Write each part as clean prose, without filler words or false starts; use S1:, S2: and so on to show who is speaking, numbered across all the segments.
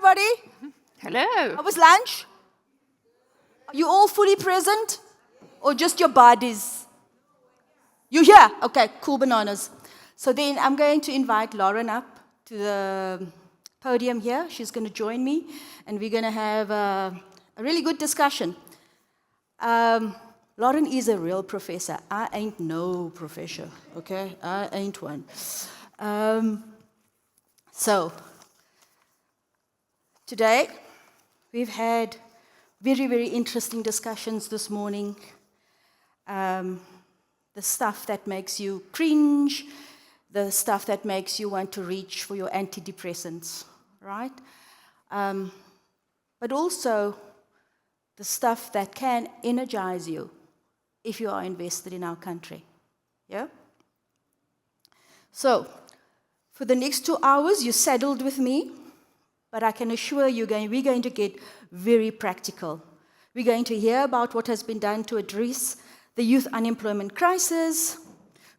S1: everybody.
S2: Hello.
S1: How was lunch? Are you all fully present? Or just your bodies? You here? Okay, cool bananas. So then I'm going to invite Lauren up to the podium here. She's going to join me, and we're going to have a really good discussion. Lauren is a real professor. I ain't no professor, okay? I ain't one. So, today, we've had very, very interesting discussions this morning. The stuff that makes you cringe, the stuff that makes you want to reach for your antidepressants, right? But also the stuff that can energize you if you are invested in our country, yeah? So, for the next 2 hours, you're saddled with me, but I can assure you we're going to get very practical. We're going to hear about what has been done to address the youth unemployment crisis.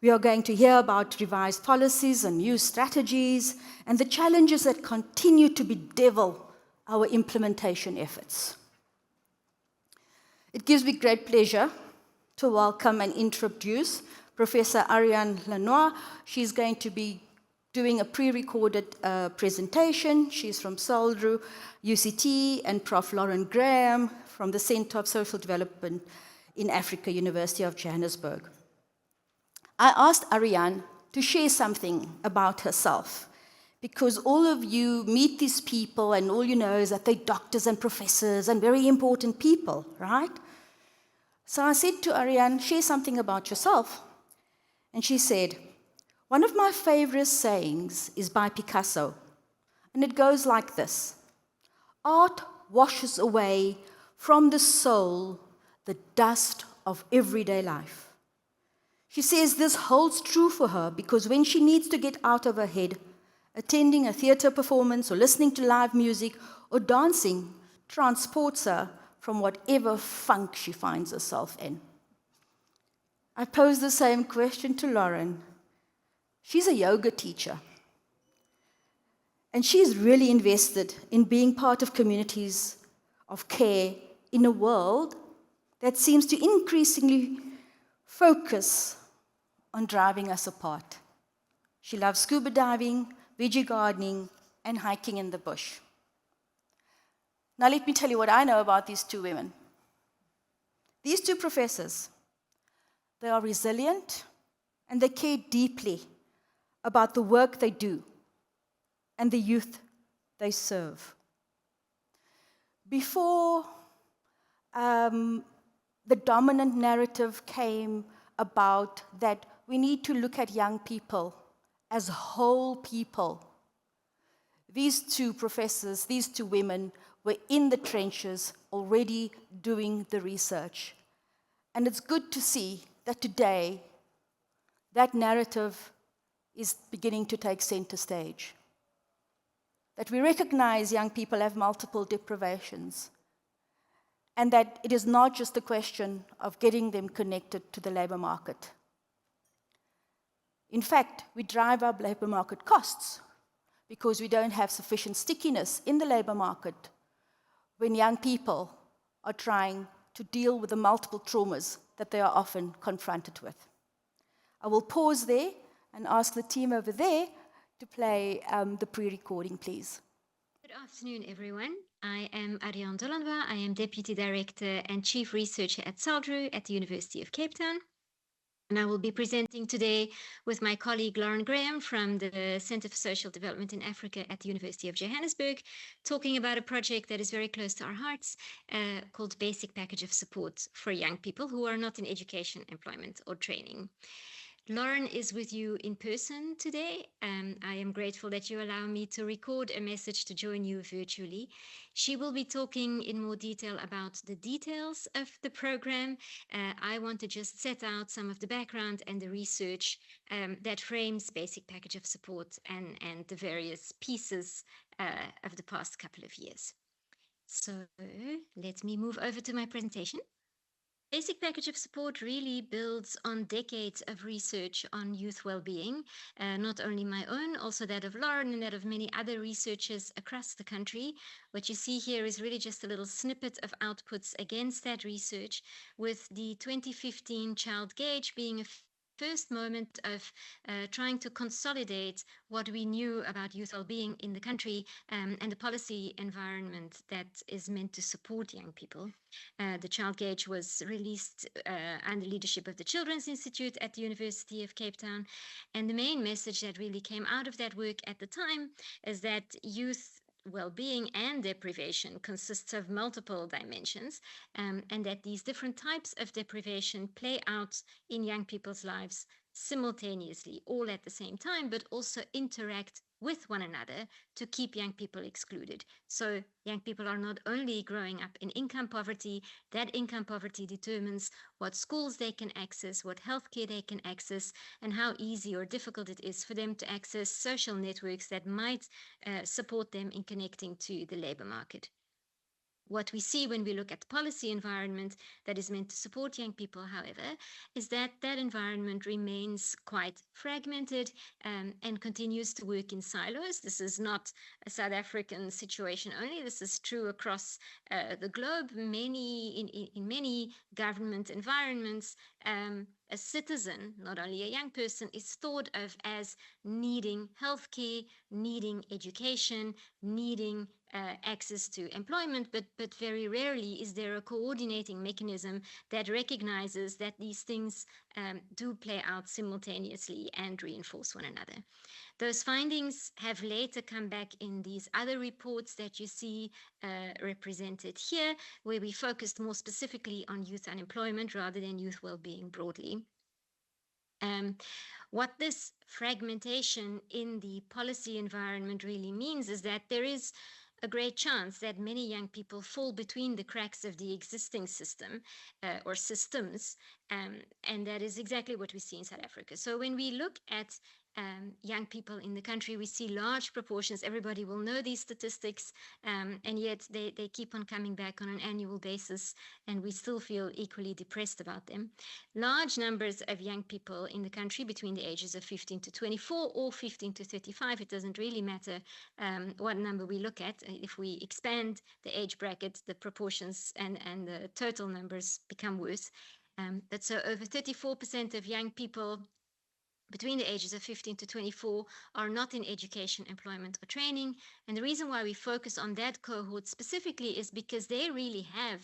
S1: We are going to hear about revised policies and new strategies and the challenges that continue to bedevil our implementation efforts. It gives me great pleasure to welcome and introduce Professor Ariane Lenoir. She's going to be doing a pre-recorded presentation. She's from SALDRU, UCT, and Prof. Lauren Graham from the Center of Social Development in Africa, University of Johannesburg. I asked Ariane to share something about herself, because all of you meet these people and all you know is that they're doctors and professors and very important people, right? So I said to Ariane, share something about yourself. And she said, one of my favorite sayings is by Picasso, and it goes like this: art washes away from the soul the dust of everyday life. She says this holds true for her because when she needs to get out of her head, attending a theater performance or listening to live music or dancing transports her from whatever funk she finds herself in. I pose the same question to Lauren. She's a yoga teacher, and she's really invested in being part of communities of care in a world that seems to increasingly focus on driving us apart. She loves scuba diving, veggie gardening, and hiking in the bush. Now let me tell you what I know about these two women. These two professors, they are resilient and they care deeply about the work they do and the youth they serve. Before the dominant narrative came about that we need to look at young people as whole people, these two professors, these two women were in the trenches already doing the research. And it's good to see that today that narrative is beginning to take center stage. That we recognize young people have multiple deprivations, and that it is not just a question of getting them connected to the labor market. In fact, we drive up labor market costs because we don't have sufficient stickiness in the labor market when young people are trying to deal with the multiple traumas that they are often confronted with. I will pause there and ask the team over there to play the pre-recording, please.
S3: Good afternoon, everyone. I am Ariane Lenoir. I am Deputy Director and Chief Researcher at SALDRU at the University of Cape Town. And I will be presenting today with my colleague Lauren Graham from the Center for Social Development in Africa at the University of Johannesburg, talking about a project that is very close to our hearts called Basic Package of Support for young people who are not in education, employment, or training. Lauren is with you in person today. I am grateful that you allow me to record a message to join you virtually. She will be talking in more detail about the details of the program. I want to just set out some of the background and the research that frames Basic Package of Support and the various pieces of the past couple of years. So let me move over to my presentation. Basic package of support really builds on decades of research on youth well-being, not only my own, also that of Lauren and that of many other researchers across the country. What you see here is really just a little snippet of outputs against that research, with the 2015 child gauge being a first moment of trying to consolidate what we knew about youth well-being in the country, and the policy environment that is meant to support young people. The child gauge was released under leadership of the Children's Institute at the University of Cape Town. And the main message that really came out of that work at the time is that youth well-being and deprivation consists of multiple dimensions, and that these different types of deprivation play out in young people's lives simultaneously, all at the same time, but also interact with one another to keep young people excluded. So young people are not only growing up in income poverty, that income poverty determines what schools they can access, what healthcare they can access, and how easy or difficult it is for them to access social networks that might support them in connecting to the labor market. What we see when we look at the policy environment that is meant to support young people, however, is that that environment remains quite fragmented and continues to work in silos. This is not a South African situation only. This is true across the globe. In many government environments, a citizen, not only a young person, is thought of as needing healthcare, needing education, needing access to employment, but very rarely is there a coordinating mechanism that recognizes that these things do play out simultaneously and reinforce one another. Those findings have later come back in these other reports that you see represented here, where we focused more specifically on youth unemployment rather than youth well-being broadly. What this fragmentation in the policy environment really means is that there is a great chance that many young people fall between the cracks of the existing system or systems, and that is exactly what we see in South Africa. So when we look at young people in the country, we see large proportions. Everybody will know these statistics, and yet they keep on coming back on an annual basis, and we still feel equally depressed about them. Large numbers of young people in the country between the ages of 15 to 24 or 15 to 35, it doesn't really matter what number we look at. If we expand the age bracket, the proportions and the total numbers become worse. But so over 34% of young people between the ages of 15 to 24 are not in education, employment, or training. And the reason why we focus on that cohort specifically is because they really have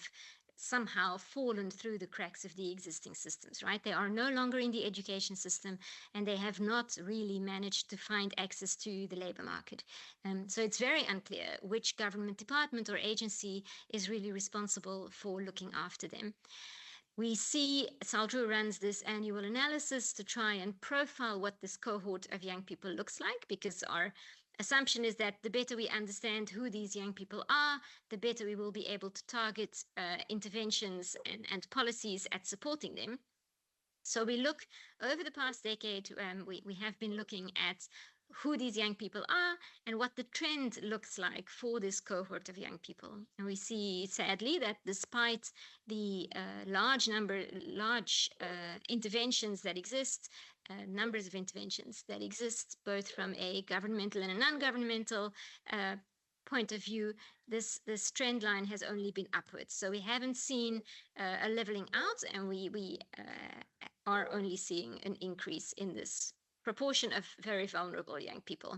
S3: somehow fallen through the cracks of the existing systems, right? They are no longer in the education system, and they have not really managed to find access to the labor market. So it's very unclear which government department or agency is really responsible for looking after them. We see SALDRU runs this annual analysis to try and profile what this cohort of young people looks like, because our assumption is that the better we understand who these young people are, the better we will be able to target interventions and policies at supporting them. So we look over the past decade, we have been looking at who these young people are and what the trend looks like for this cohort of young people. And we see, sadly, that despite the large interventions that exist, numbers of interventions that exist, both from a governmental and a non-governmental point of view, this trend line has only been upwards. So we haven't seen a leveling out, and we are only seeing an increase in this proportion of very vulnerable young people.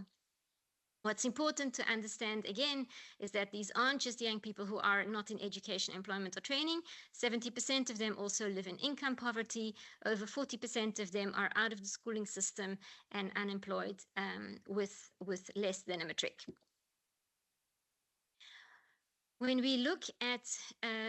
S3: What's important to understand again is that these aren't just young people who are not in education, employment, or training. 70% of them also live in income poverty. Over 40% of them are out of the schooling system and unemployed with less than a matric. When we look at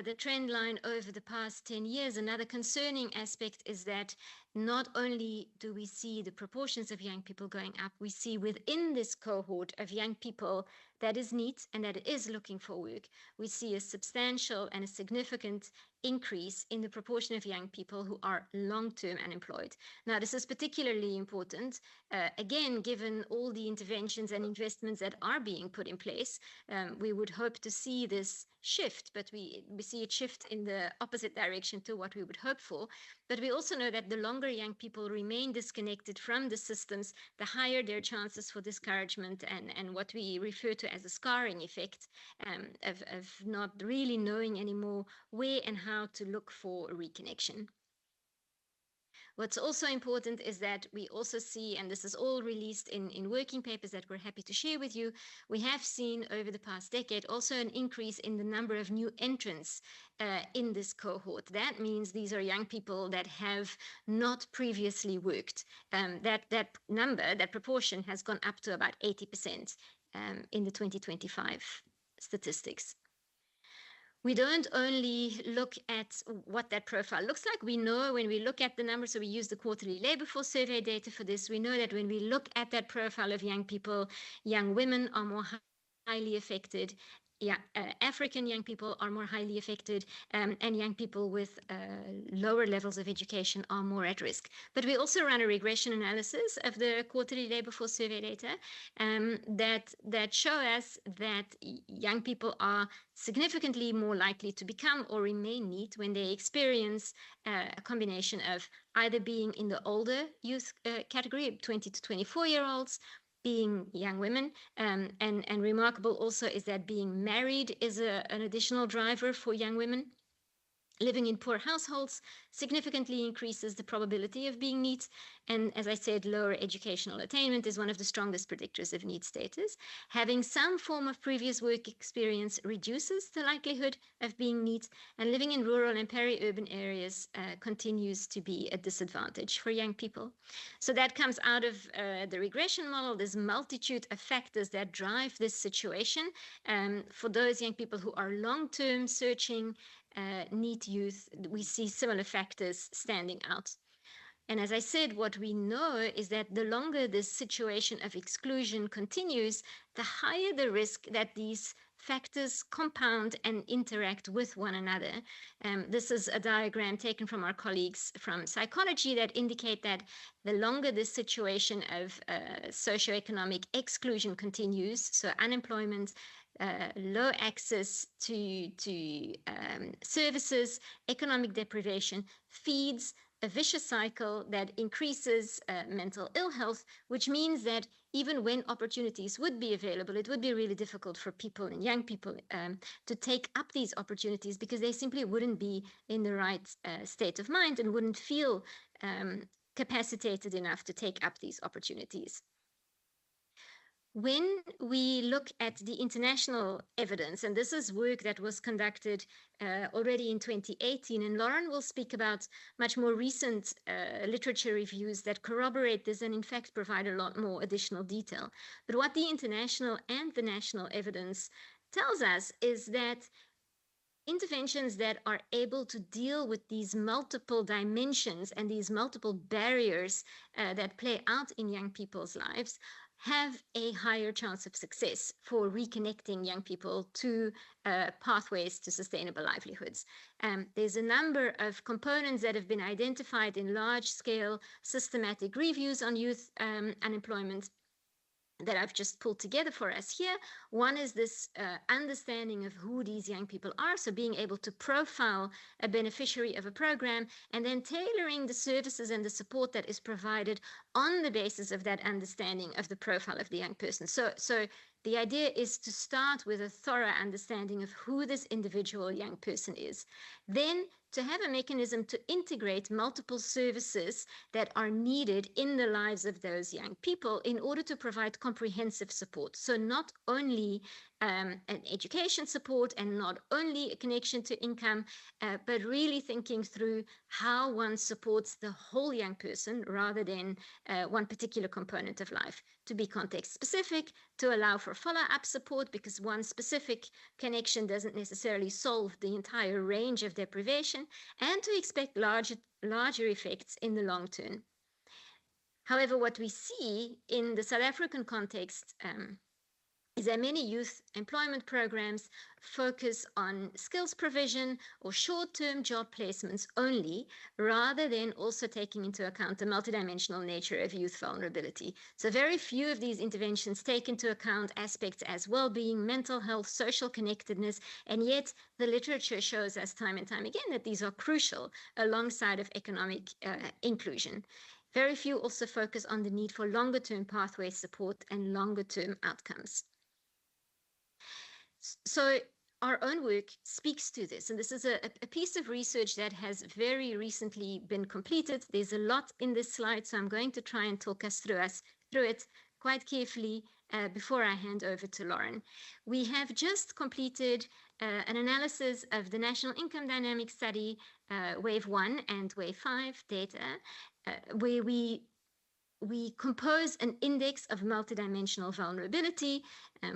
S3: the trend line over the past 10 years, another concerning aspect is that not only do we see the proportions of young people going up, we see within this cohort of young people that is neat and that is looking for work, we see a substantial and a significant increase in the proportion of young people who are long-term unemployed. Now, this is particularly important, again, given all the interventions and investments that are being put in place. We would hope to see this shift, but we see it shift in the opposite direction to what we would hope for. But we also know that the longer young people remain disconnected from the systems, the higher their chances for discouragement and what we refer to as a scarring effect, of not really knowing anymore where and how to look for a reconnection. What's also important is that we also see, and this is all released in working papers that we're happy to share with you, we have seen over the past decade also an increase in the number of new entrants in this cohort. That means these are young people that have not previously worked. That number, that proportion has gone up to about 80% in the 2025 statistics. We don't only look at what that profile looks like. We know when we look at the numbers, so we use the quarterly labor force survey data for this, we know that when we look at that profile of young people, young women are more highly affected. African young people are more highly affected, and young people with lower levels of education are more at risk. But we also run a regression analysis of the quarterly labor force survey data that show us that young people are significantly more likely to become or remain NEET when they experience a combination of either being in the older youth category, 20 to 24-year-olds, being young women, and remarkable also is that being married is an additional driver for young women. Living in poor households significantly increases the probability of being NEET. And as I said, lower educational attainment is one of the strongest predictors of NEET status. Having some form of previous work experience reduces the likelihood of being NEET. And living in rural and peri-urban areas continues to be a disadvantage for young people. So that comes out of the regression model, this multitude of factors that drive this situation. For those young people who are long-term searching NEET youth, we see similar factors standing out. And as I said, what we know is that the longer this situation of exclusion continues, the higher the risk that these factors compound and interact with one another. This is a diagram taken from our colleagues from psychology that indicate that the longer this situation of socioeconomic exclusion continues, so unemployment, low access to services, economic deprivation, feeds a vicious cycle that increases mental ill health, which means that even when opportunities would be available, it would be really difficult for people and young people to take up these opportunities because they simply wouldn't be in the right state of mind and wouldn't feel capacitated enough to take up these opportunities. When we look at the international evidence, and this is work that was conducted already in 2018, and Lauren will speak about much more recent literature reviews that corroborate this and in fact provide a lot more additional detail. But what the international and the national evidence tells us is that interventions that are able to deal with these multiple dimensions and these multiple barriers that play out in young people's lives have a higher chance of success for reconnecting young people to pathways to sustainable livelihoods. There's a number of components that have been identified in large-scale systematic reviews on youth unemployment that I've just pulled together for us here. One is this understanding of who these young people are, so being able to profile a beneficiary of a program and then tailoring the services and the support that is provided on the basis of that understanding of the profile of the young person. So the idea is to start with a thorough understanding of who this individual young person is. Then to have a mechanism to integrate multiple services that are needed in the lives of those young people in order to provide comprehensive support. So not only an education support and not only a connection to income, but really thinking through how one supports the whole young person rather than one particular component of life. To be context specific, to allow for follow-up support, because one specific connection doesn't necessarily solve the entire range of deprivation, and to expect larger effects in the long term. However, what we see in the South African context is that many youth employment programs focus on skills provision or short-term job placements only, rather than also taking into account the multidimensional nature of youth vulnerability. So very few of these interventions take into account aspects as well-being, mental health, social connectedness, and yet the literature shows us time and time again that these are crucial alongside of economic inclusion. Very few also focus on the need for longer-term pathway support and longer-term outcomes. So our own work speaks to this, and this is a piece of research that has very recently been completed. There's a lot in this slide, so I'm going to try and talk us through it quite carefully before I hand over to Lauren. We have just completed an analysis of the National Income Dynamics Study, Wave 1 and Wave 5 data, where we compose an index of multidimensional vulnerability.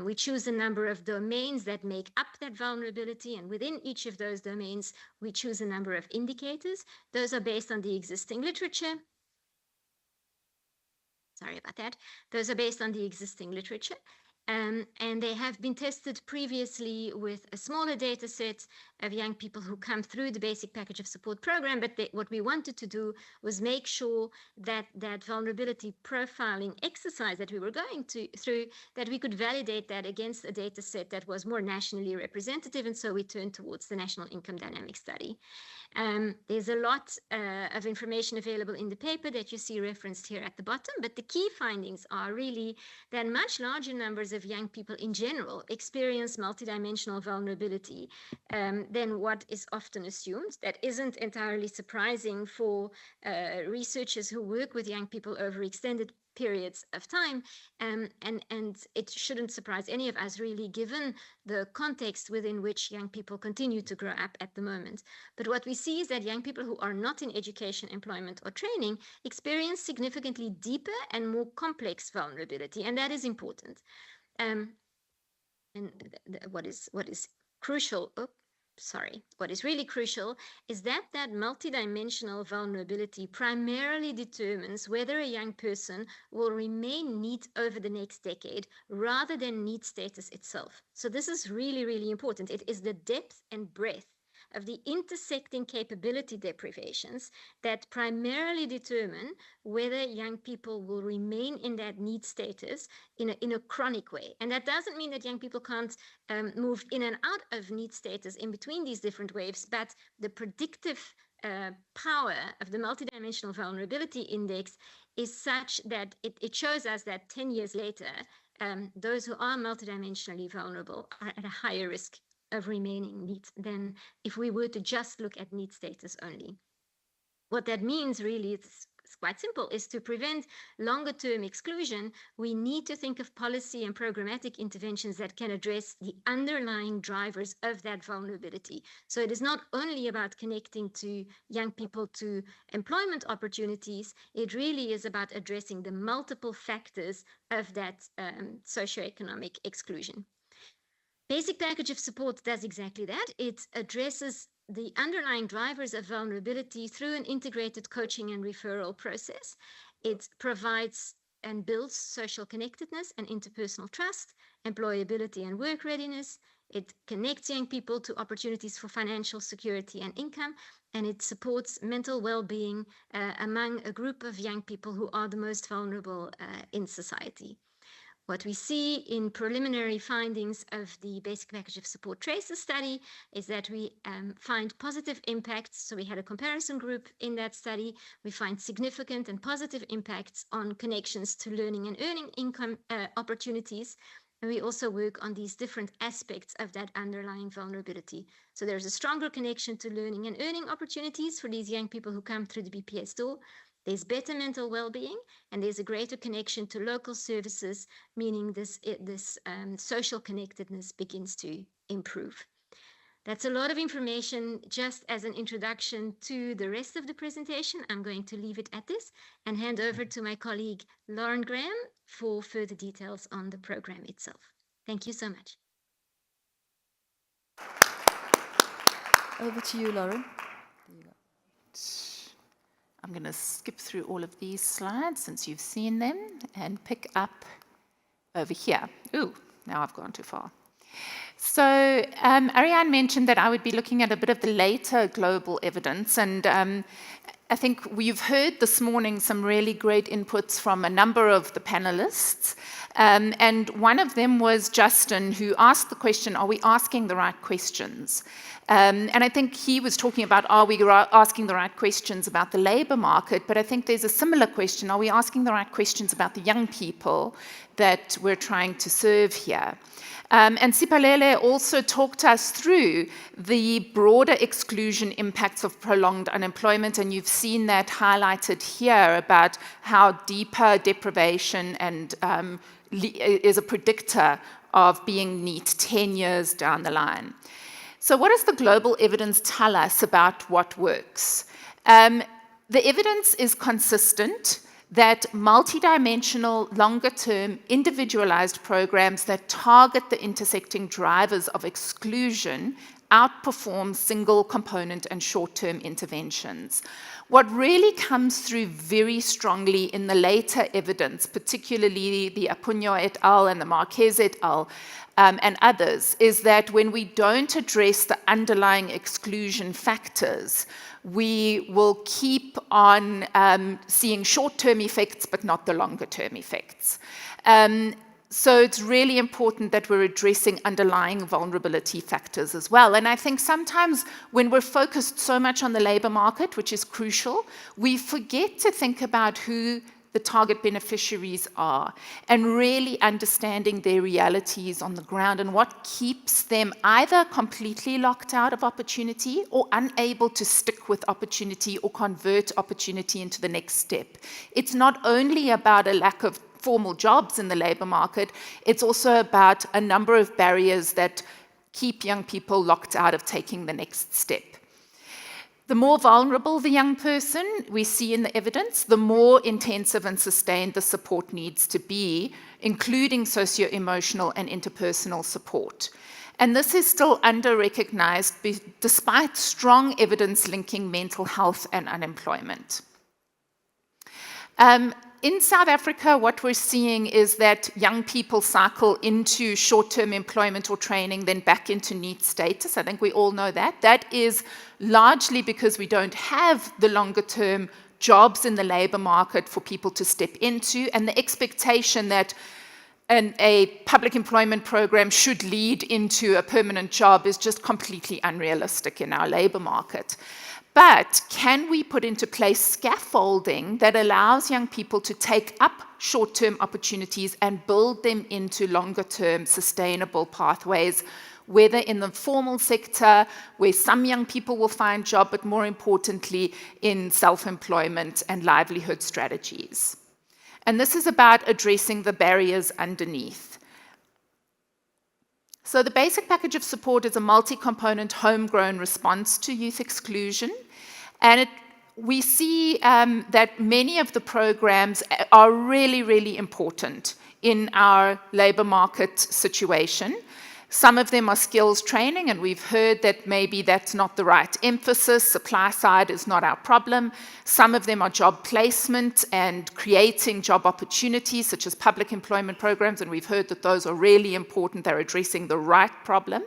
S3: We choose a number of domains that make up that vulnerability, and within each of those domains, we choose a number of indicators. Those are based on the existing literature. Sorry about that. Those are based on the existing literature. And they have been tested previously with a smaller data set of young people who come through the basic package of support program. But what we wanted to do was make sure that that vulnerability profiling exercise that we were going through, that we could validate that against a data set that was more nationally representative. And so we turned towards the National Income Dynamics Study. There's a lot of information available in the paper that you see referenced here at the bottom, but the key findings are really that much larger numbers of young people in general experience multidimensional vulnerability than what is often assumed. That isn't entirely surprising for researchers who work with young people over extended periods of time, and it shouldn't surprise any of us really, given the context within which young people continue to grow up at the moment. But what we see is that young people who are not in education, employment, or training experience significantly deeper and more complex vulnerability, and that is important. And what is crucial, what is really crucial is that multidimensional vulnerability primarily determines whether a young person will remain NEET over the next decade rather than NEET status itself. So this is really, really important. It is the depth and breadth of the intersecting capability deprivations that primarily determine whether young people will remain in that NEET status in a chronic way. And that doesn't mean that young people can't move in and out of NEET status in between these different waves, but the predictive power of the multidimensional vulnerability index is such that it shows us that 10 years later, those who are multidimensionally vulnerable are at a higher risk of remaining NEET than if we were to just look at NEET status only. What that means really is quite simple, is to prevent longer-term exclusion, we need to think of policy and programmatic interventions that can address the underlying drivers of that vulnerability. So it is not only about connecting to young people to employment opportunities, it really is about addressing the multiple factors of that socioeconomic exclusion. Basic package of support does exactly that. It addresses the underlying drivers of vulnerability through an integrated coaching and referral process. It provides and builds social connectedness and interpersonal trust, employability and work readiness. It connects young people to opportunities for financial security and income, and it supports mental well-being among a group of young people who are the most vulnerable in society. What we see in preliminary findings of the Basic Package of Support Traces study is that we find positive impacts. So we had a comparison group in that study. We find significant and positive impacts on connections to learning and earning income opportunities. And we also work on these different aspects of that underlying vulnerability. So there's a stronger connection to learning and earning opportunities for these young people who come through the BPS door. There's better mental well-being, and there's a greater connection to local services, meaning this social connectedness begins to improve. That's a lot of information just as an introduction to the rest of the presentation. I'm going to leave it at this and hand over to my colleague, Lauren Graham, for further details on the program itself. Thank you so much.
S1: Over to you, Lauren.
S2: There you go. I'm going to skip through all of these slides since you've seen them and pick up over here. Ooh, now I've gone too far. So Ariane mentioned that I would be looking at a bit of the later global evidence, and I think we've heard this morning some really great inputs from a number of the panelists. And one of them was Justin, who asked the question, are we asking the right questions? And I think he was talking about, are we asking the right questions about the labor market? But I think there's a similar question, are we asking the right questions about the young people that we're trying to serve here? And Sipalele also talked us through the broader exclusion impacts of prolonged unemployment, and you've seen that highlighted here about how deeper deprivation and is a predictor of being NEET 10 years down the line. So what does the global evidence tell us about what works? The evidence is consistent that multidimensional, longer-term, individualized programs that target the intersecting drivers of exclusion outperform single-component and short-term interventions. What really comes through very strongly in the later evidence, particularly the Apunyo et al. And the Marquez et al., and others, is that when we don't address the underlying exclusion factors, we will keep on seeing short-term effects, but not the longer-term effects. So it's really important that we're addressing underlying vulnerability factors as well. And I think sometimes when we're focused so much on the labor market, which is crucial, we forget to think about who the target beneficiaries are, and really understanding their realities on the ground and what keeps them either completely locked out of opportunity or unable to stick with opportunity or convert opportunity into the next step. It's not only about a lack of formal jobs in the labor market, it's also about a number of barriers that keep young people locked out of taking the next step. The more vulnerable the young person, we see in the evidence, the more intensive and sustained the support needs to be, including socio-emotional and interpersonal support. And this is still under-recognized despite strong evidence linking mental health and unemployment. In South Africa, what we're seeing is that young people cycle into short-term employment or training, then back into NEET status. I think we all know that. That is largely because we don't have the longer-term jobs in the labor market for people to step into, and the expectation that a public employment program should lead into a permanent job is just completely unrealistic in our labor market. But can we put into place scaffolding that allows young people to take up short-term opportunities and build them into longer-term sustainable pathways, whether in the formal sector, where some young people will find job, but more importantly, in self-employment and livelihood strategies. And this is about addressing the barriers underneath. So the basic package of support is a multi-component homegrown response to youth exclusion. And we see that many of the programs are really, really important in our labor market situation. Some of them are skills training, and we've heard that maybe that's not the right emphasis. Supply side is not our problem. Some of them are job placement and creating job opportunities, such as public employment programs, and we've heard that those are really important. They're addressing the right problem.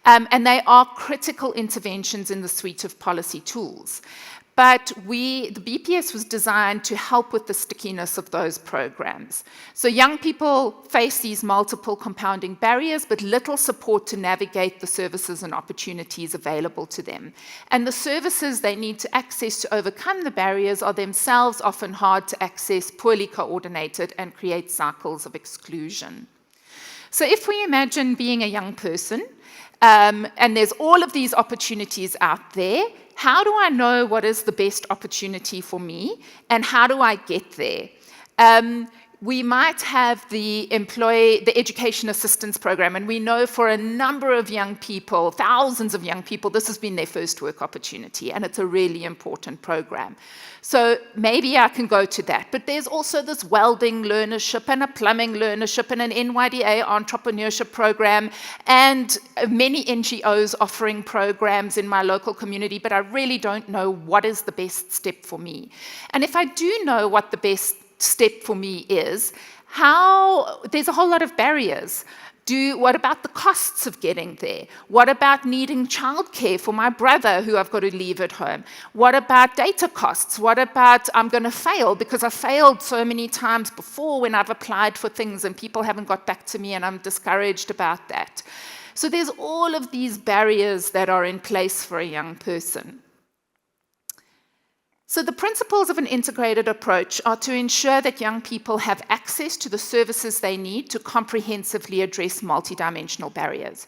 S2: And they are critical interventions in the suite of policy tools. But the BPS was designed to help with the stickiness of those programs. So young people face these multiple compounding barriers, but little support to navigate the services and opportunities available to them. And the services they need to access to overcome the barriers are themselves often hard to access, poorly coordinated, and create cycles of exclusion. So if we imagine being a young person, and there's all of these opportunities out there, how do I know what is the best opportunity for me, and how do I get there? We might have the education assistance program, and we know for a number of young people, thousands of young people, this has been their first work opportunity, and it's a really important program. So maybe I can go to that. But there's also this welding learnership and a plumbing learnership and an NYDA entrepreneurship program and many NGOs offering programs in my local community, but I really don't know what is the best step for me. And if I do know what the best step for me is, there's a whole lot of barriers. What about the costs of getting there? What about needing childcare for my brother who I've got to leave at home? What about data costs? What about I'm going to fail because I failed so many times before when I've applied for things and people haven't got back to me and I'm discouraged about that? So there's all of these barriers that are in place for a young person. So the principles of an integrated approach are to ensure that young people have access to the services they need to comprehensively address multidimensional barriers.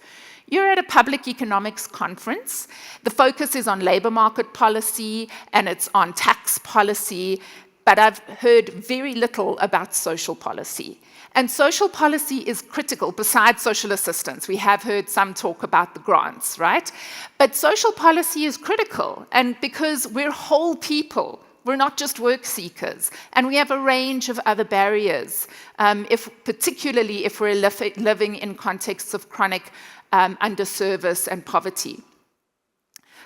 S2: You're at a public economics conference. The focus is on labor market policy and it's on tax policy, but I've heard very little about social policy. And social policy is critical besides social assistance. We have heard some talk about the grants, right? But social policy is critical, and because we're whole people, we're not just work seekers, and we have a range of other barriers, particularly if we're living in contexts of chronic underservice and poverty.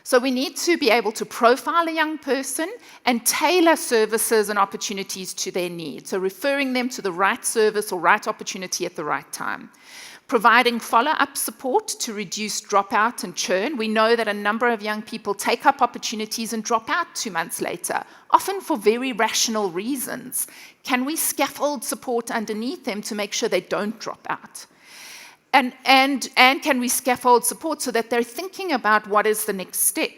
S2: So we need to be able to profile a young person and tailor services and opportunities to their needs. So referring them to the right service or right opportunity at the right time. Providing follow-up support to reduce dropout and churn. We know that a number of young people take up opportunities and drop out 2 months later, often for very rational reasons. Can we scaffold support underneath them to make sure they don't drop out? And can we scaffold support so that they're thinking about what is the next step?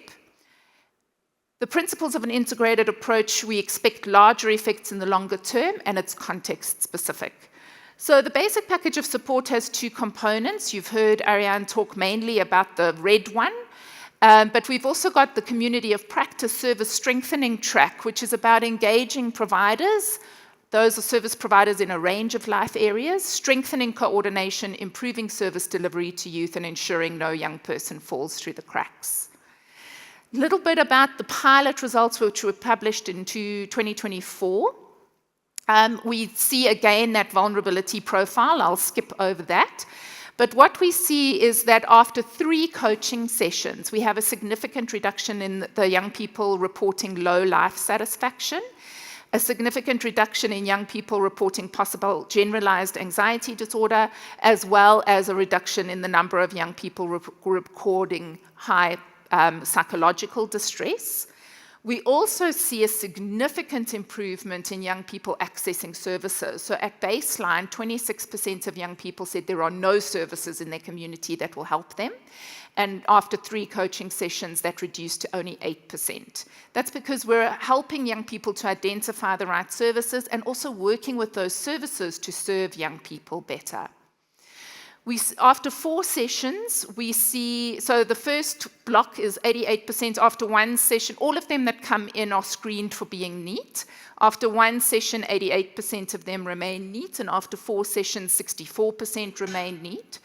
S2: The principles of an integrated approach, we expect larger effects in the longer term, and it's context specific. So the basic package of support has 2 components. You've heard Ariane talk mainly about the red one, but we've also got the community of practice service strengthening track, which is about engaging providers. Those are service providers in a range of life areas, strengthening coordination, improving service delivery to youth, and ensuring no young person falls through the cracks. A little bit about the pilot results which were published in 2024. We see again that vulnerability profile. I'll skip over that. But what we see is that after 3 coaching sessions, we have a significant reduction in the young people reporting low life satisfaction, a significant reduction in young people reporting possible generalized anxiety disorder, as well as a reduction in the number of young people recording high psychological distress. We also see a significant improvement in young people accessing services. So at baseline, 26% of young people said there are no services in their community that will help them. And after 3 coaching sessions, that reduced to only 8%. That's because we're helping young people to identify the right services and also working with those services to serve young people better. After 4 sessions, we see, so the first block is 88%. After 1 session, all of them that come in are screened for being NEET. After 1 session, 88% of them remain NEET, and after 4 sessions, 64% remain NEET.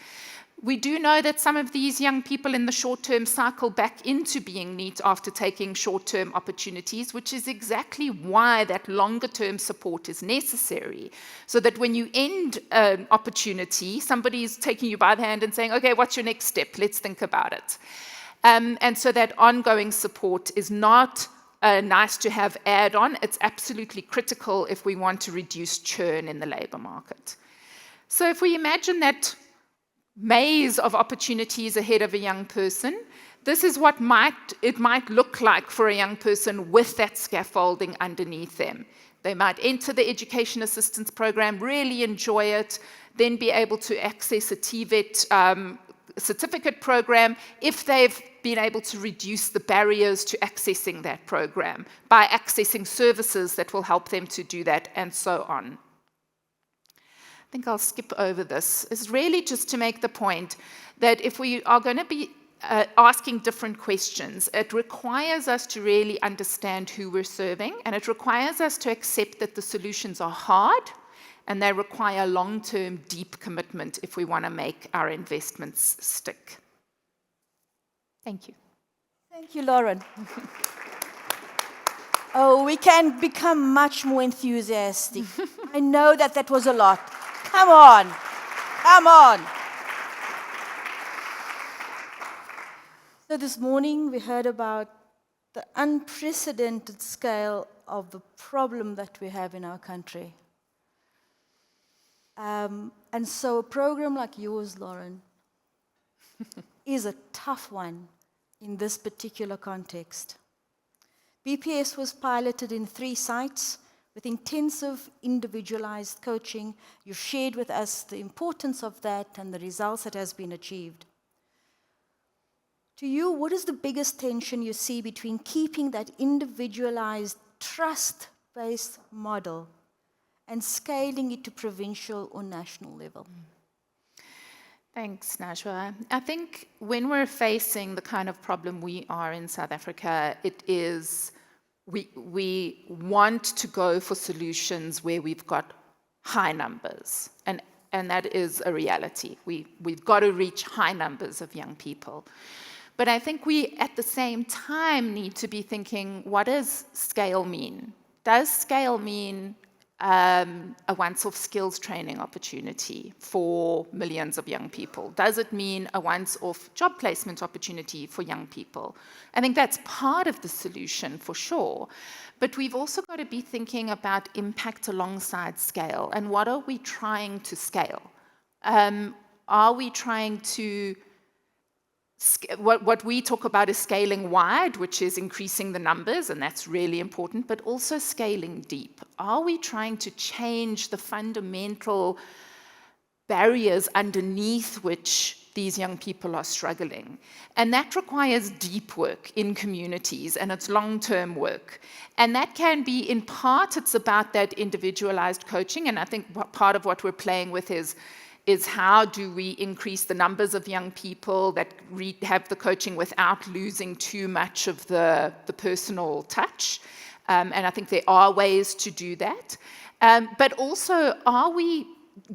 S2: We do know that some of these young people in the short term cycle back into being NEET after taking short-term opportunities, which is exactly why that longer-term support is necessary. So that when you end an opportunity, somebody is taking you by the hand and saying, okay, what's your next step? Let's think about it. And so that ongoing support is not nice to have add-on. It's absolutely critical if we want to reduce churn in the labor market. So if we imagine that maze of opportunities ahead of a young person, this is what it might look like for a young person with that scaffolding underneath them. They might enter the education assistance program, really enjoy it, then be able to access a TVET certificate program if they've been able to reduce the barriers to accessing that program by accessing services that will help them to do that, and so on. I think I'll skip over this. It's really just to make the point that if we are going to be asking different questions, it requires us to really understand who we're serving, and it requires us to accept that the solutions are hard and they require long-term, deep commitment if we want to make our investments stick. Thank you.
S1: Thank you, Lauren. Oh, we can become much more enthusiastic. I know that was a lot. Come on, come on. So this morning we heard about the unprecedented scale of the problem that we have in our country. And so a program like yours, Lauren, is a tough one in this particular context. BPS was piloted in 3 sites with intensive individualized coaching. You've shared with us the importance of that and the results that has been achieved. To you, what is the biggest tension you see between keeping that individualized, trust-based model and scaling it to provincial or national level?
S2: Thanks, Najwa. I think when we're facing the kind of problem we are in South Africa, it is we want to go for solutions where we've got high numbers, and that is a reality. We've got to reach high numbers of young people. But I think we, at the same time, need to be thinking, what does scale mean? Does scale mean a once-off skills training opportunity for millions of young people? Does it mean a once-off job placement opportunity for young people? I think that's part of the solution for sure. But we've also got to be thinking about impact alongside scale. And what are we trying to scale? Are we trying to what we talk about is scaling wide, which is increasing the numbers, and that's really important, but also scaling deep. Are we trying to change the fundamental barriers underneath which these young people are struggling? And that requires deep work in communities, and it's long-term work. And that can be, in part, it's about that individualized coaching, and I think part of what we're playing with is how do we increase the numbers of young people that have the coaching without losing too much of the personal touch. And I think there are ways to do that. But also, are we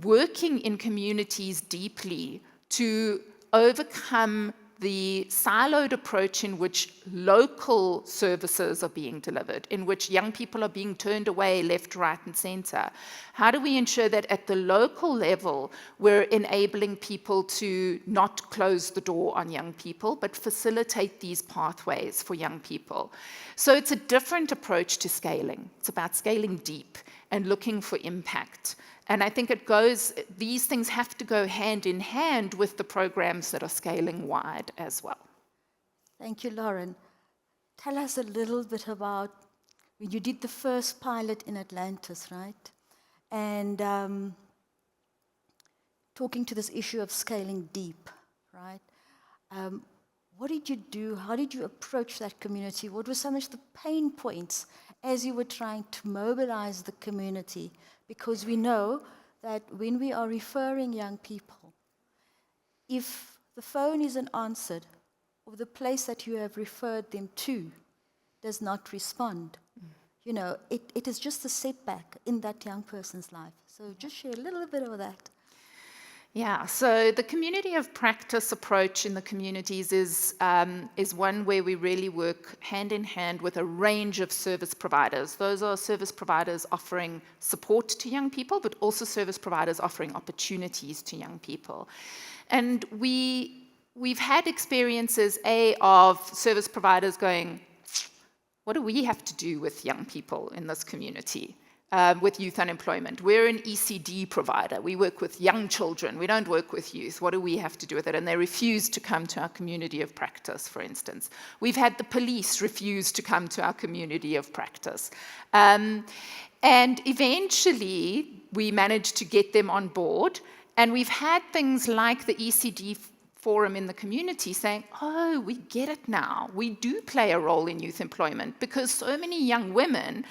S2: working in communities deeply to overcome the siloed approach in which local services are being delivered, in which young people are being turned away left, right, and center? How do we ensure that at the local level, we're enabling people to not close the door on young people, but facilitate these pathways for young people? So it's a different approach to scaling. It's about scaling deep and looking for impact. And I think these things have to go hand in hand with the programs that are scaling wide as well.
S1: Thank you, Lauren. Tell us a little bit about when you did the first pilot in Atlantis, right? And talking to this issue of scaling deep, right? What did you do? How did you approach that community? What were some of the pain points as you were trying to mobilize the community? Because we know that when we are referring young people, if the phone isn't answered or the place that you have referred them to does not respond, you know, it is just a setback in that young person's life. So just share a little bit of that.
S2: Yeah, so the community of practice approach in the communities is one where we really work hand in hand with a range of service providers. Those are service providers offering support to young people, but also service providers offering opportunities to young people. And we've had experiences, of service providers going, what do we have to do with young people in this community? With youth unemployment. We're an ECD provider. We work with young children. We don't work with youth. What do we have to do with it? And they refuse to come to our community of practice, for instance. We've had the police refuse to come to our community of practice. And eventually, we managed to get them on board. And we've had things like the ECD forum in the community saying, oh, we get it now. We do play a role in youth employment because so many young women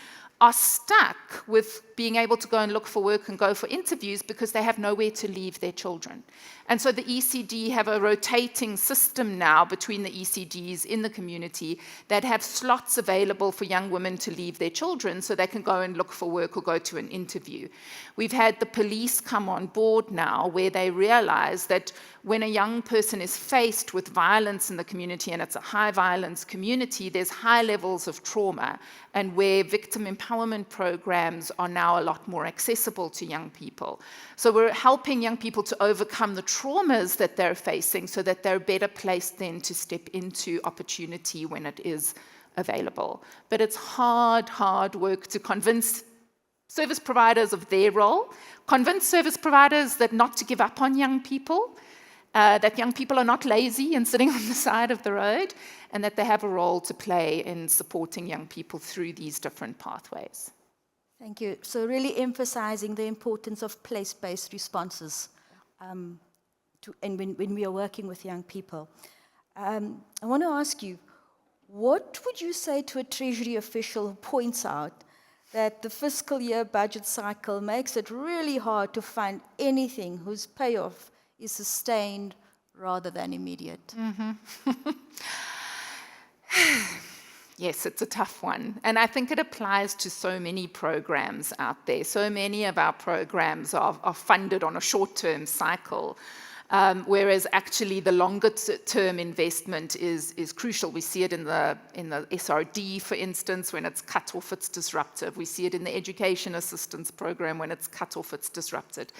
S2: are stuck with being able to go and look for work and go for interviews because they have nowhere to leave their children. And so the ECD have a rotating system now between the ECDs in the community that have slots available for young women to leave their children so they can go and look for work or go to an interview. We've had the police come on board now where they realize that when a young person is faced with violence in the community, and it's a high violence community, there's high levels of trauma, and where victim empowerment programs are now a lot more accessible to young people. So we're helping young people to overcome the traumas that they're facing so that they're better placed then to step into opportunity when it is available. But it's hard work to convince service providers of their role, convince service providers that not to give up on young people, that young people are not lazy and sitting on the side of the road, and that they have a role to play in supporting young people through these different pathways.
S1: Thank you. So really emphasizing the importance of place-based responses and when we are working with young people. I want to ask you, what would you say to a Treasury official who points out that the fiscal year budget cycle makes it really hard to find anything whose payoff is sustained rather than immediate?
S2: Yes, it's a tough one. And I think it applies to so many programs out there. So many of our programs are funded on a short-term cycle, whereas actually the longer-term investment is crucial. We see it in the SRD, for instance, when it's cut off, it's disruptive. We see it in the education assistance program when it's cut off, it's disrupted.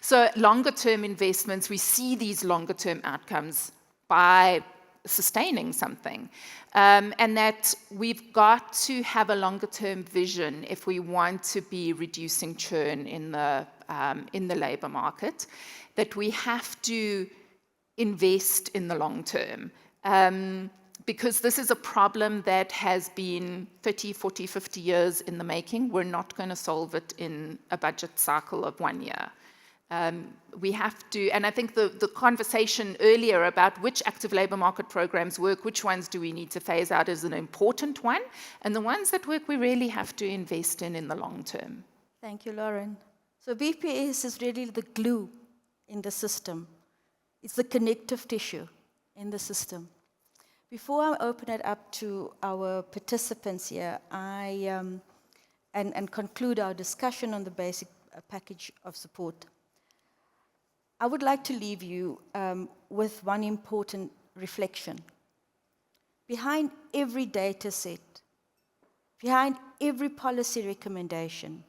S2: So longer-term investments, we see these longer-term outcomes by sustaining something. And that we've got to have a longer-term vision if we want to be reducing churn in the labor market, that we have to invest in the long term. Because this is a problem that has been 30, 40, 50 years in the making. We're not going to solve it in a budget cycle of 1 year. We have to, and I think the conversation earlier about which active labor market programs work, which ones do we need to phase out, is an important one. And the ones that work, we really have to invest in the long term.
S1: Thank you, Lauren. So BPS is really the glue in the system. It's the connective tissue in the system. Before I open it up to our participants here, and conclude our discussion on the basic package of support, I would like to leave you with one important reflection. Behind every data set, behind every policy recommendation,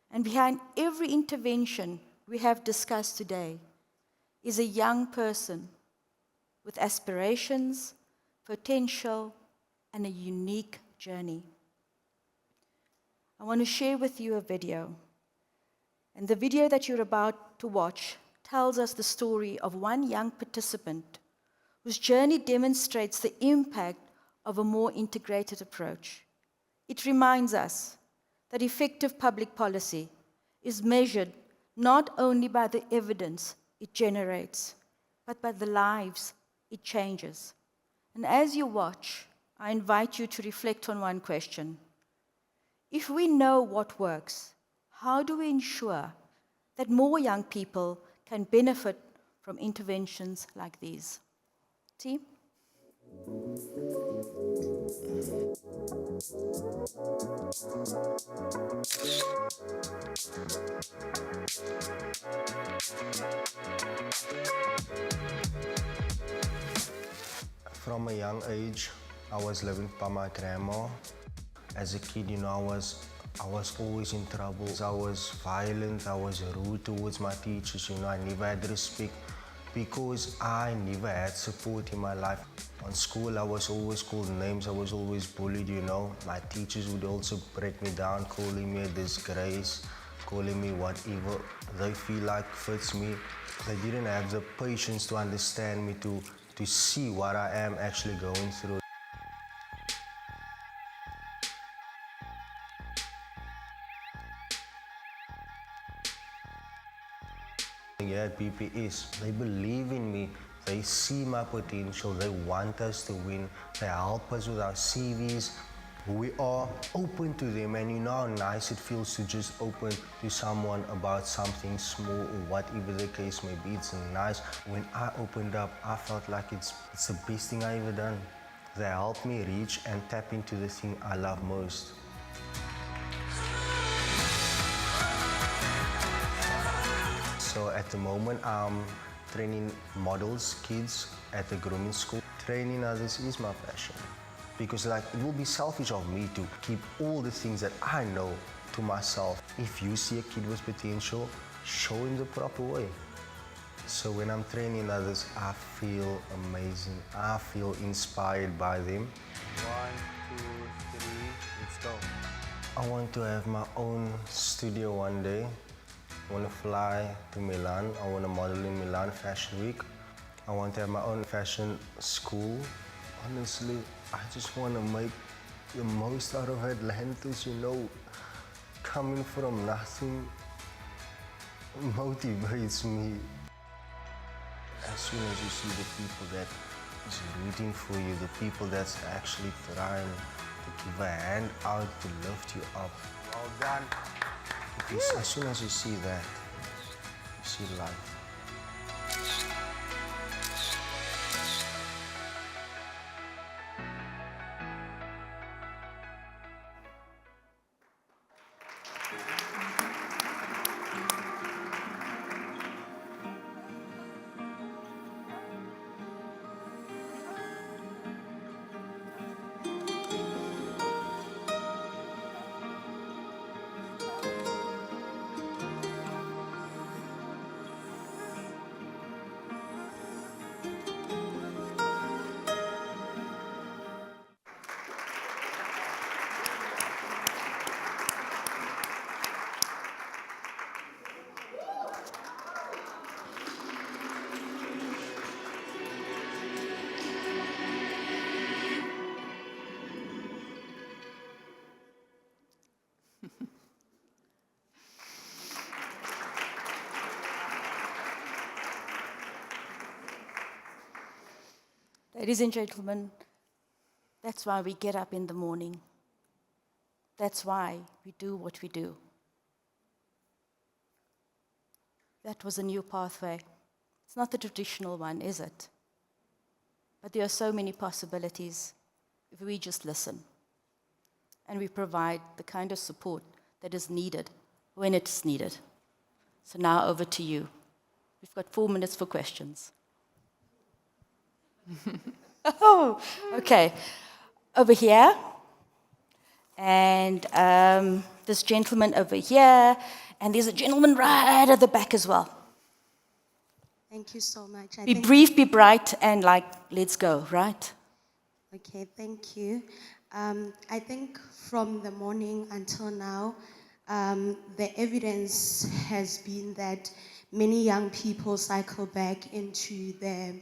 S1: and behind every intervention we have discussed today is a young person with aspirations, potential, and a unique journey. I want to share with you a video. And the video that you're about to watch tells us the story of one young participant whose journey demonstrates the impact of a more integrated approach. It reminds us that effective public policy is measured not only by the evidence it generates, but by the lives it changes. And as you watch, I invite you to reflect on one question. If we know what works, how do we ensure that more young people can benefit from interventions like these? Team?
S4: From a young age, I was living by my grandma. As a kid, I was always in trouble. I was violent, I was rude towards my teachers, I never had respect because I never had support in my life. On school, I was always called names, I was always bullied, My teachers would also break me down, calling me a disgrace, calling me whatever they feel like fits me. They didn't have the patience to understand me, to see what I am actually going through. Here at BPS, they believe in me, they see my potential, they want us to win, they help us with our CVs. We are open to them, and how nice it feels to just open to someone about something small or whatever the case may be. It's nice. When I opened up, I felt like it's the best thing I ever done. They helped me reach and tap into the thing I love most. So at the moment, I'm training models, kids at the grooming school. Training others is my passion. Because it will be selfish of me to keep all the things that I know to myself. If you see a kid with potential, show him the proper way. So when I'm training others, I feel amazing. I feel inspired by them. 1, 2, 3, let's go. I want to have my own studio one day. I want to fly to Milan. I want to model in Milan Fashion Week. I want to have my own fashion school. Honestly, I just want to make the most out of Atlantis, you know. Coming from nothing motivates me. As soon as you see the people that is rooting for you, the people that's actually trying to give a hand out to lift you up. Well done. Because as soon as you see that, you see life.
S1: Ladies and gentlemen, that's why we get up in the morning. That's why we do what we do. That was a new pathway. It's not the traditional one, is it? But there are so many possibilities if we just listen and we provide the kind of support that is needed when it's needed. So now over to you. We've got 4 minutes for questions. Oh, okay. Over here. And this gentleman over here. And there's a gentleman right at the back as well.
S5: Thank you so much.
S1: Be brief, be bright, and let's go, right?
S5: Okay, thank you. I think from the morning until now, the evidence has been that many young people cycle back into the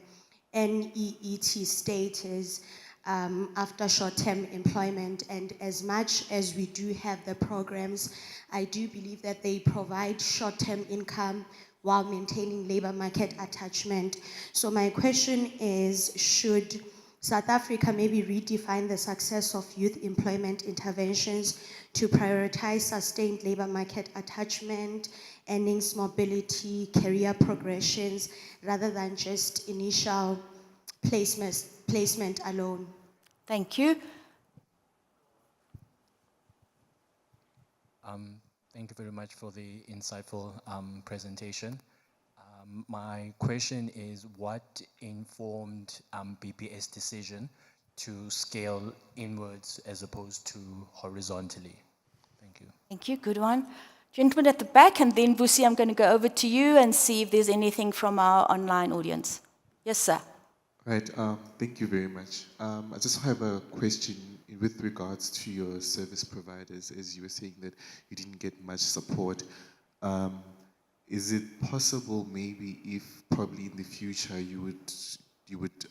S5: NEET status after short-term employment, and as much as we do have the programs, I do believe that they provide short-term income while maintaining labor market attachment. So my question is, should South Africa maybe redefine the success of youth employment interventions to prioritize sustained labor market attachment, earnings mobility, career progressions, rather than just initial placement alone?
S1: Thank you.
S6: Thank you very much for the insightful presentation. My question is, what informed BPS decision to scale inwards as opposed to horizontally? Thank you.
S1: Thank you, good one. Gentleman at the back, and then Vusi, I'm going to go over to you and see if there's anything from our online audience. Yes, sir.
S7: Right, thank you very much. I just have a question with regards to your service providers, as you were saying that you didn't get much support. Is it possible maybe if probably in the future you would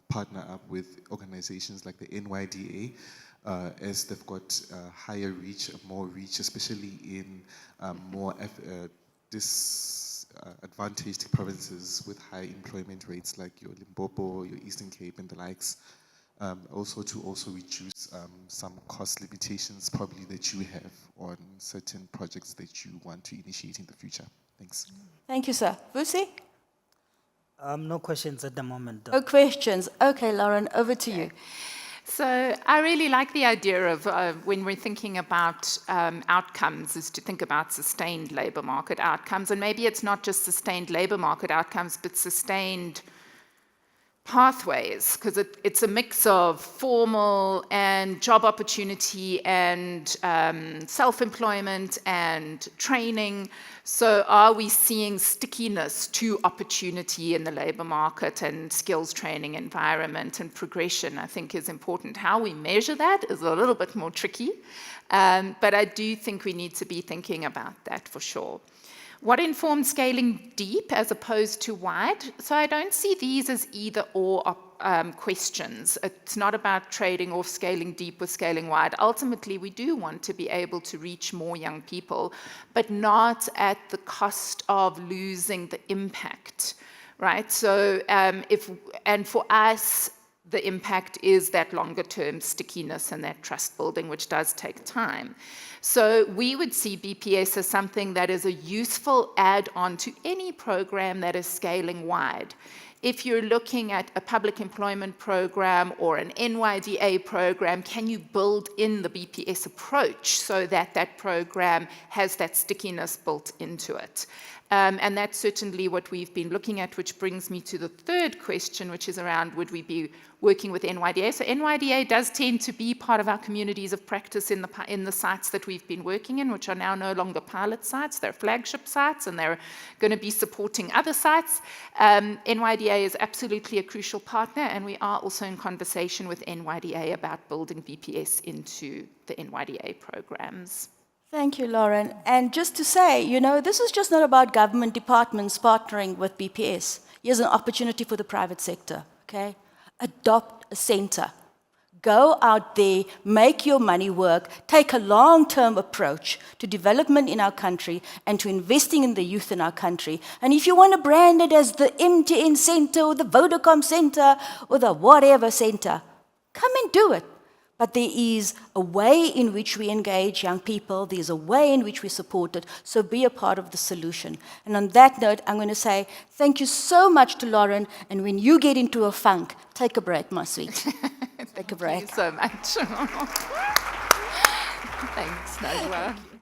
S7: partner up with organizations like the NYDA, as they've got higher reach, more reach, especially in more disadvantaged provinces with high employment rates like your Limpopo, your Eastern Cape and the likes, also to reduce some cost limitations probably that you have on certain projects that you want to initiate in the future. Thanks.
S1: Thank you, sir. Vusi?
S8: No questions at the moment.
S1: No questions. Okay, Lauren, over to you.
S2: So I really like the idea of when we're thinking about outcomes is to think about sustained labor market outcomes. And maybe it's not just sustained labor market outcomes, but sustained pathways, because it's a mix of formal and job opportunity and self-employment and training. So are we seeing stickiness to opportunity in the labor market, and skills training environment and progression, I think, is important. How we measure that is a little bit more tricky, but I do think we need to be thinking about that for sure. What informed scaling deep as opposed to wide? So I don't see these as either or questions. It's not about trading off scaling deep with scaling wide. Ultimately, we do want to be able to reach more young people, but not at the cost of losing the impact, right? So and for us, the impact is that longer term stickiness and that trust building, which does take time. So we would see BPS as something that is a useful add-on to any program that is scaling wide. If you're looking at a public employment program or an NYDA program, can you build in the BPS approach so that that program has that stickiness built into it? And that's certainly what we've been looking at, which brings me to the third question, which is around, would we be working with NYDA? So NYDA does tend to be part of our communities of practice in the sites that we've been working in, which are now no longer pilot sites. They're flagship sites, and they're going to be supporting other sites. NYDA is absolutely a crucial partner, and we are also in conversation with NYDA about building BPS into the NYDA programs.
S1: Thank you, Lauren. And just to say, you know, this is just not about government departments partnering with BPS. Here's an opportunity for the private sector, okay? Adopt a center. Go out there, make your money work, take a long-term approach to development in our country and to investing in the youth in our country. And if you want to brand it as the MTN Center or the Vodacom Center or the whatever center, come and do it. But there is a way in which we engage young people. There's a way in which we support it. So be a part of the solution. And on that note, I'm going to say thank you so much to Lauren. And when you get into a funk, take a break, my sweet. Take a break.
S2: Thank you so much. Thanks, Najwa.